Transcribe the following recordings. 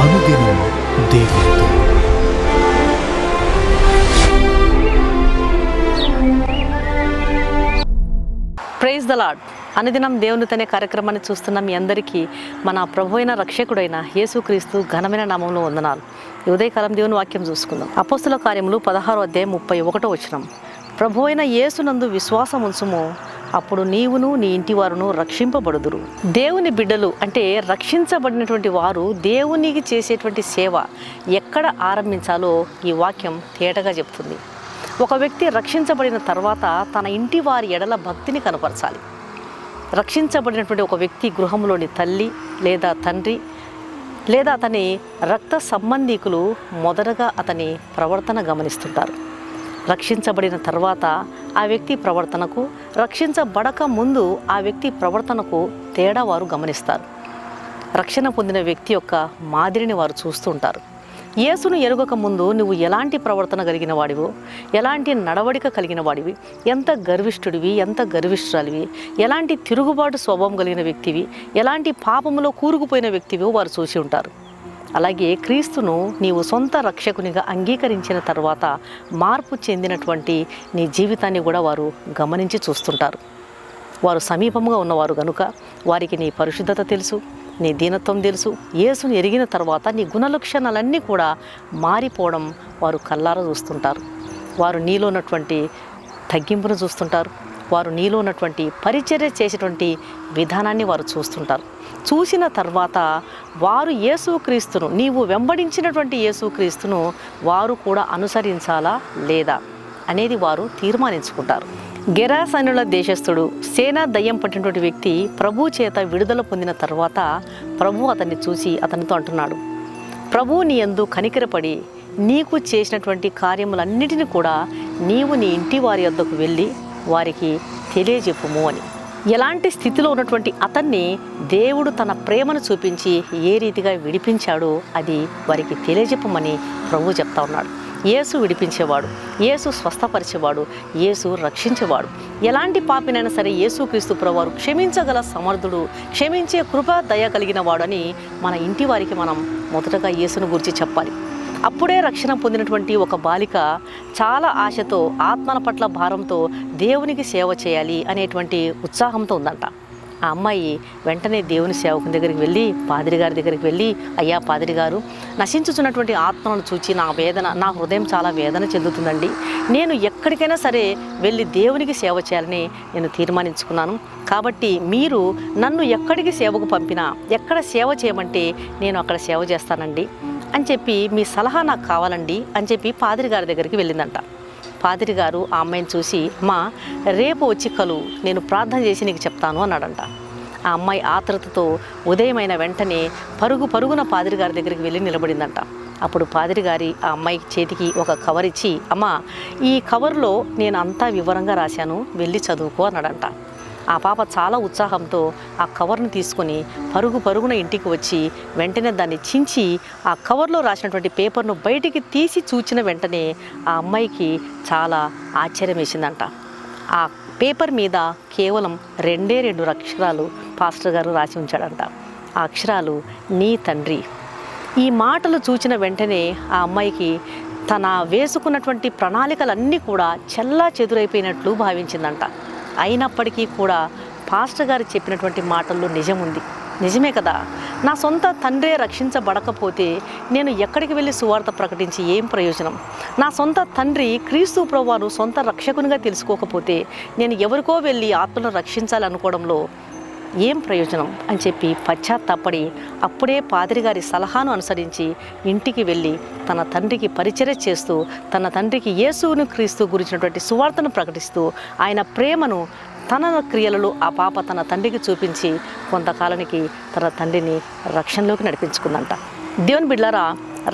అనుదినం దేవునితో. Praise the Lord. అనుదినం దేవునితోనే కార్యక్రమాన్ని చూస్తున్న మీ అందరికీ మన ప్రభు అయిన రక్షకుడైన యేసుక్రీస్తు ఘనమైన నామంలో వందనాలు. ఈ ఉదయకాలం దేవుని వాక్యం చూసుకుందాం. అపోస్తుల కార్యములు 16:31. ప్రభు అయిన యేసునందు విశ్వాసం ఉంచుము, అప్పుడు నీవును నీ ఇంటి వారును రక్షింపబడుదురు. దేవుని బిడ్డలు అంటే రక్షించబడినటువంటి వారు దేవునికి చేసేటువంటి సేవ ఎక్కడ ఆరంభించాలో ఈ వాక్యం తేటగా చెప్తుంది. ఒక వ్యక్తి రక్షించబడిన తర్వాత తన ఇంటి వారి ఎడల భక్తిని కనపరచాలి. రక్షించబడినటువంటి ఒక వ్యక్తి గృహంలోని తల్లి లేదా తండ్రి లేదా అతని రక్త సంబంధీకులు మొదటగా అతని ప్రవర్తన గమనిస్తుంటారు. రక్షించబడిన తర్వాత ఆ వ్యక్తి ప్రవర్తనకు, రక్షించబడక ముందు ఆ వ్యక్తి ప్రవర్తనకు తేడా వారు గమనిస్తారు. రక్షణ పొందిన వ్యక్తి యొక్క మాదిరిని వారు చూస్తుంటారు. యేసును ఎరుగక ముందు నువ్వు ఎలాంటి ప్రవర్తన కలిగిన వాడివో, ఎలాంటి నడవడిక కలిగిన వాడివి, ఎంత గర్విష్ఠుడివి, ఎంత గర్విష్ఠురాలివి, ఎలాంటి తిరుగుబాటు స్వభావం కలిగిన వ్యక్తివి, ఎలాంటి పాపములో కూరుకుపోయిన వ్యక్తివో వారు చూసి ఉంటారు. అలాగే క్రీస్తును నీవు సొంత రక్షకునిగా అంగీకరించిన తర్వాత మార్పు చెందినటువంటి నీ జీవితాన్ని కూడా వారు గమనించి చూస్తుంటారు. వారు సమీపంగా ఉన్నవారు కనుక వారికి నీ పరిశుద్ధత తెలుసు, నీ దీనత్వం తెలుసు. యేసును ఎరిగిన తర్వాత నీ గుణలక్షణాలన్నీ కూడా మారిపోవడం వారు కళ్ళారా చూస్తుంటారు. వారు నీలో ఉన్నటువంటి తగ్గింపును చూస్తుంటారు. వారు నీలో ఉన్నటువంటి పరిచర్య చేసేటువంటి విధానాన్ని వారు చూస్తుంటారు. చూసిన తర్వాత వారు యేసుక్రీస్తును, నీవు వెంబడించినటువంటి యేసుక్రీస్తును వారు కూడా అనుసరించాలా లేదా అనేది వారు తీర్మానించుకుంటారు. గెరాసనుల దేశస్థుడు, సేనా దయ్యం పట్టినటువంటి వ్యక్తి ప్రభు చేత విడుదల పొందిన తర్వాత ప్రభు అతన్ని చూసి అతనితో అంటున్నాడు, ప్రభు నీ యందు కనికరపడి నీకు చేసినటువంటి కార్యములన్నిటిని కూడా నీవు నీ ఇంటి వారి వద్దకు వెళ్ళి వారికి తెలియజెప్పుము అని. ఎలాంటి స్థితిలో ఉన్నటువంటి అతన్ని దేవుడు తన ప్రేమను చూపించి ఏ రీతిగా విడిపించాడో అది వారికి తెలియజెప్పమని ప్రభు చెప్తా ఉన్నాడు. యేసు విడిపించేవాడు, యేసు స్వస్థపరిచేవాడు, యేసు రక్షించేవాడు. ఎలాంటి పాపినైనా సరే యేసుక్రీస్తు ప్రభువారు క్షమించగల సమర్థుడు, క్షమించే కృప దయ కలిగిన వాడని మన ఇంటి వారికి మనం మొదటగా యేసును గురించి చెప్పాలి. అప్పుడే రక్షణ పొందినటువంటి ఒక బాలిక చాలా ఆశతో, ఆత్మల పట్ల భారంతో దేవునికి సేవ చేయాలి అనేటువంటి ఉత్సాహంతో ఉందంట. ఆ అమ్మాయి వెంటనే దేవుని సేవకుని దగ్గరికి వెళ్ళి, పాదిరి గారి దగ్గరికి వెళ్ళి, అయ్యా పాదిరి గారు, నశించుతున్నటువంటి ఆత్మలను చూచి నా హృదయం చాలా వేదన చెందుతుందండి. నేను ఎక్కడికైనా సరే వెళ్ళి దేవునికి సేవ చేయాలని నేను తీర్మానించుకున్నాను. కాబట్టి మీరు నన్ను ఎక్కడికి సేవకు పంపినా, ఎక్కడ సేవ చేయమంటే నేను అక్కడ సేవ చేస్తానండి అని చెప్పి మీ సలహా నాకు కావాలండి అని చెప్పి పాదిరి గారి దగ్గరికి వెళ్ళిందంట. పాదిరి గారు ఆ అమ్మాయిని చూసి, అమ్మా రేపు వచ్చి కలు, నేను ప్రార్థన చేసి నీకు చెప్తాను అన్నాడంట. ఆ అమ్మాయి ఆత్రతతో ఉదయమైన వెంటనే పరుగున పాదిరి గారి దగ్గరికి వెళ్ళి నిలబడిందంట. అప్పుడు పాదిరి గారి ఆ అమ్మాయి చేతికి ఒక కవర్ ఇచ్చి, అమ్మా ఈ కవర్లో నేను అంతా వివరంగా రాశాను, వెళ్ళి చదువుకో అన్నాడంట. ఆ పాప చాలా ఉత్సాహంతో ఆ కవర్ను తీసుకొని పరుగున ఇంటికి వచ్చి వెంటనే దాన్ని చించి ఆ కవర్లో రాసినటువంటి పేపర్ను బయటికి తీసి చూచిన వెంటనే ఆ అమ్మాయికి చాలా ఆశ్చర్యం వేసిందంట. ఆ పేపర్ మీద కేవలం 2 అక్షరాలు పాస్టర్ గారు రాసి ఉంచాడంట. ఆ అక్షరాలు నీ తండ్రి. ఈ మాటలు చూచిన వెంటనే ఆ అమ్మాయికి తన వేసుకున్నటువంటి ప్రణాళికలన్నీ కూడా చెల్లా చెదురైపోయినట్లు భావించిందంట. అయినప్పటికీ కూడా పాస్టర్ గారు చెప్పినటువంటి మాటల్లో నిజం ఉంది. నిజమే కదా, నా సొంత తండ్రే రక్షించబడకపోతే నేను ఎక్కడికి వెళ్ళి సువార్త ప్రకటించి ఏం ప్రయోజనం? నా సొంత తండ్రి క్రీస్తు ప్రభువును సొంత రక్షకునిగా తెలుసుకోకపోతే నేను ఎవరికో వెళ్ళి ఆత్మను రక్షించాలనుకోవడంలో ఏం ప్రయోజనం అని చెప్పి పశ్చాత్తాపడి అప్పుడే పాదిరి గారి సలహాను అనుసరించి ఇంటికి వెళ్ళి తన తండ్రికి పరిచర్య చేస్తూ, తన తండ్రికి యేసును క్రీస్తు గురించినటువంటి సువార్తను ప్రకటిస్తూ, ఆయన ప్రేమను తన క్రియలలో ఆ పాప తన తండ్రికి చూపించి కొంతకాలానికి తన తండ్రిని రక్షణలోకి నడిపించుకుందంట. దేవుని బిడ్డలారా,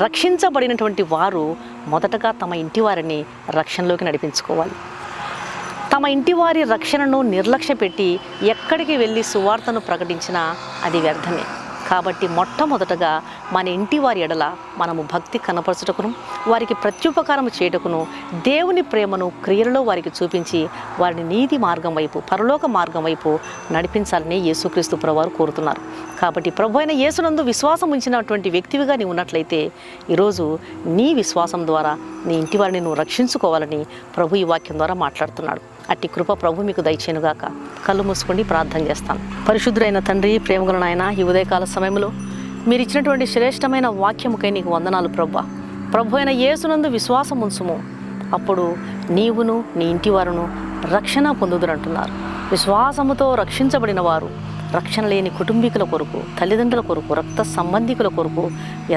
రక్షించబడినటువంటి వారు మొదటగా తమ ఇంటి వారిని రక్షణలోకి నడిపించుకోవాలి. తమ ఇంటి వారి రక్షణను నిర్లక్ష్య పెట్టి ఎక్కడికి వెళ్ళి సువార్తను ప్రకటించినా అది వ్యర్థమే. కాబట్టి మొట్టమొదటగా మన ఇంటి వారి ఎడల మనము భక్తి కనపరచుటకును, వారికి ప్రత్యుపకారం చేయుటకును, దేవుని ప్రేమను క్రియలలో వారికి చూపించి వారిని నీతి మార్గం వైపు, పరలోక మార్గం వైపు నడిపించాలని యేసుక్రీస్తు ప్రభువారు కోరుతున్నారు. కాబట్టి ప్రభు అయిన యేసునందు విశ్వాసం ఉంచినటువంటి వ్యక్తివిగా నీవు ఉన్నట్లయితే ఈరోజు నీ విశ్వాసం ద్వారా నీ ఇంటి వారిని నువ్వు రక్షించుకోవాలని ప్రభు ఈ వాక్యం ద్వారా మాట్లాడుతున్నాడు. అట్టి కృప ప్రభు మీకు దయచేనుగాక. కళ్ళు మూసుకొని ప్రార్థన చేస్తాను. పరిశుద్ధుడైన తండ్రి, ప్రేమగల నాయన, ఈ ఉదయకాల సమయంలో మీరు ఇచ్చినటువంటి శ్రేష్టమైన వాక్యముకై నీకు వందనాలు ప్రభా. ప్రభు అయిన యేసునందు విశ్వాసం ఉంచుము, అప్పుడు నీవును నీ ఇంటి వారును రక్షణ పొందుదురంటున్నారు. విశ్వాసముతో రక్షించబడిన వారు రక్షణ లేని కుటుంబీకుల కొరకు, తల్లిదండ్రుల కొరకు, రక్త సంబంధికుల కొరకు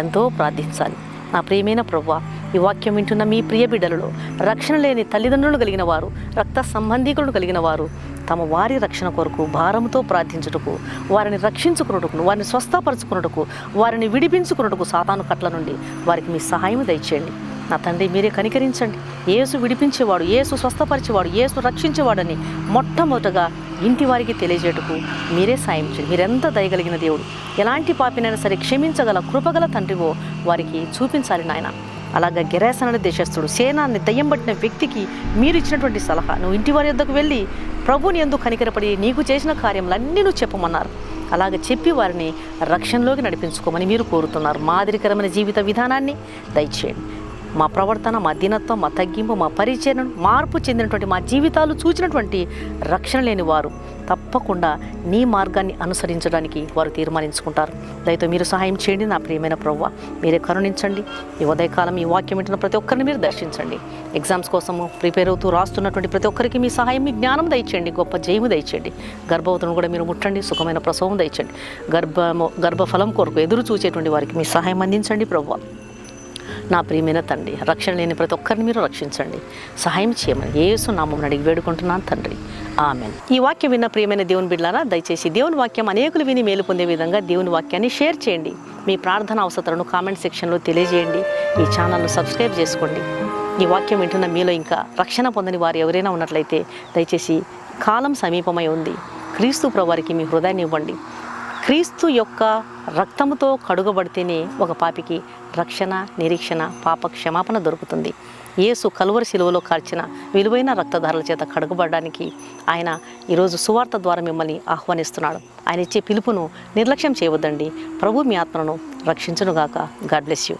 ఎంతో ప్రార్థించాలి. నా ప్రియమైన ప్రభువా, ఈ వాక్యం వింటున్న మీ ప్రియ బిడ్డలలో రక్షణ లేని తల్లిదండ్రులు కలిగిన వారు, రక్త సంబంధికులను కలిగిన వారు తమ వారి రక్షణ కొరకు భారముతో ప్రార్థించుటకు, వారిని రక్షించుకున్నటకు, వారిని స్వస్థపరచుకున్నటకు, వారిని విడిపించుకున్నటకు సాతాను కట్ల నుండి వారికి మీ సహాయం దయచేయండి. నా తండ్రి, మీరే కనికరించండి. యేసు విడిపించేవాడు, యేసు స్వస్థపరిచేవాడు, యేసు రక్షించేవాడని మొట్టమొదటగా ఇంటి వారికి తెలియజేయటకు మీరే సాయం చేయండి. మీరెంత దయగలిగిన దేవుడు, ఎలాంటి పాపినైనా సరే క్షమించగల కృపగల తండ్రివో వారికి చూపించాలి నాయన. అలాగా గెరాసన్ అనే దేశస్థుడు సేనాన్ని దయ్యం పట్టిన వ్యక్తికి మీరు ఇచ్చినటువంటి సలహా, నువ్వు ఇంటి వారి యొద్దకు వెళ్ళి ప్రభుని ఎందుకు కనికరపడి నీకు చేసిన కార్యములన్నీ నువ్వు చెప్పమన్నారు. అలాగ చెప్పి వారిని రక్షణలోకి నడిపించుకోమని మీరు కోరుతున్నారు. మాదిరికరమైన జీవిత విధానాన్ని దయచేయండి. మా ప్రవర్తన, మా దీనత్వం, మా తగ్గింపు, మా పరిచర్యను మార్పు చెందినటువంటి మా జీవితాలు చూచినటువంటి రక్షణ లేని వారు తప్పకుండా నీ మార్గాన్ని అనుసరించడానికి వారు తీర్మానించుకుంటారు. దయతో మీరు సహాయం చేయండి. నా ప్రియమైన ప్రభువా, మీరే కరుణించండి. ఈ ఉదయకాలం ఈ వాక్యం వింటున్న ప్రతి ఒక్కరిని మీరు దర్శించండి. ఎగ్జామ్స్ కోసము ప్రిపేర్ అవుతూ రాస్తున్నటువంటి ప్రతి ఒక్కరికి మీ సహాయం, మీ జ్ఞానం దయచేయండి. గొప్ప జయము దయచేయండి. గర్భవతులను కూడా మీరు ముట్టండి. సుఖమైన ప్రసవం దయచేయండి. గర్భఫలం కొరకు ఎదురు చూసేటువంటి వారికి మీ సహాయం అందించండి ప్రభువా. నా ప్రియమైన తండ్రి, రక్షణ లేని ప్రతి ఒక్కరిని మీరు రక్షించండి, సహాయం చేయమని యేసు నామమున అడిగి వేడుకుంటున్నాను తండ్రి, ఆమెన్. ఈ వాక్యం విన్న ప్రియమైన దేవుని బిడ్డలారా, దయచేసి దేవుని వాక్యం అనేకులు విని మేలు పొందే విధంగా దేవుని వాక్యాన్ని షేర్ చేయండి. మీ ప్రార్థన అవసరాలను కామెంట్ సెక్షన్లో తెలియజేయండి. ఈ ఛానల్ను సబ్స్క్రైబ్ చేసుకోండి. ఈ వాక్యం వింటున్న మీలో ఇంకా రక్షణ పొందని వారు ఎవరైనా ఉన్నట్లయితే దయచేసి కాలం సమీపమై ఉంది, క్రీస్తు ప్రభువారికి మీ హృదయాన్ని ఇవ్వండి. క్రీస్తు యొక్క రక్తముతో కడుగబడితేనే ఒక పాపికి రక్షణ, నిరీక్షణ, పాప క్షమాపణ దొరుకుతుంది. యేసు కలువరి శిలువలో కార్చిన విలువైన రక్తధారల చేత కడుగబడడానికి ఆయన ఈరోజు సువార్త ద్వారా మిమ్మల్ని ఆహ్వానిస్తున్నాడు. ఆయన ఇచ్చే పిలుపును నిర్లక్ష్యం చేయవద్దండి. ప్రభు మీ ఆత్మను రక్షించునుగాక. God bless you.